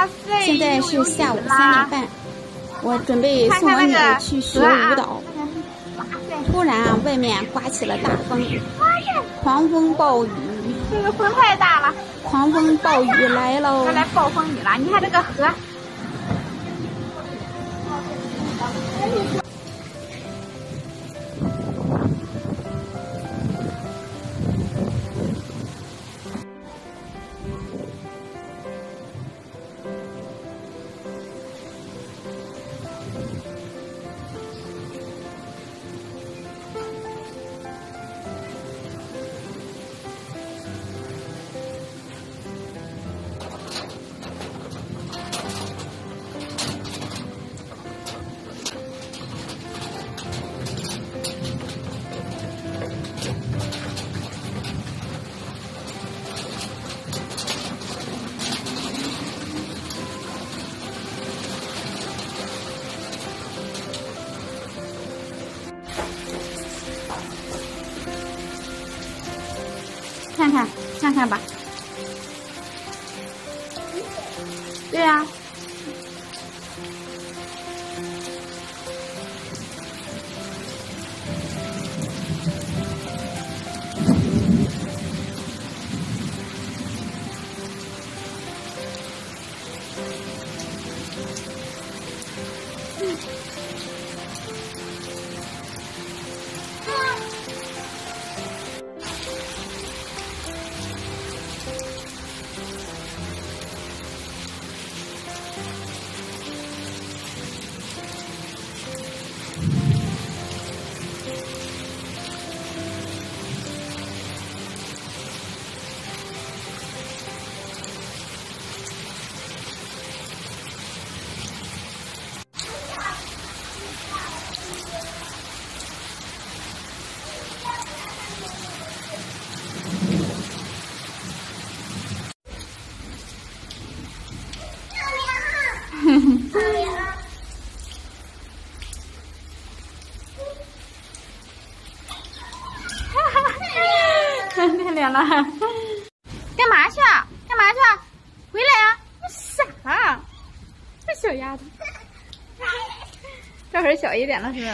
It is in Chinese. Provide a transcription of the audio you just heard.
哇塞！现在是下午3点半，我准备送我女儿去学舞蹈。突然啊，外面刮起了大风，狂风暴雨。这个风太大了，狂风暴雨来喽！要来暴风雨了，你看这个河。看看吧，对呀。看脸了，干嘛去？干嘛去？回来呀！你傻啊！这小丫头，这会儿小一点了是不是？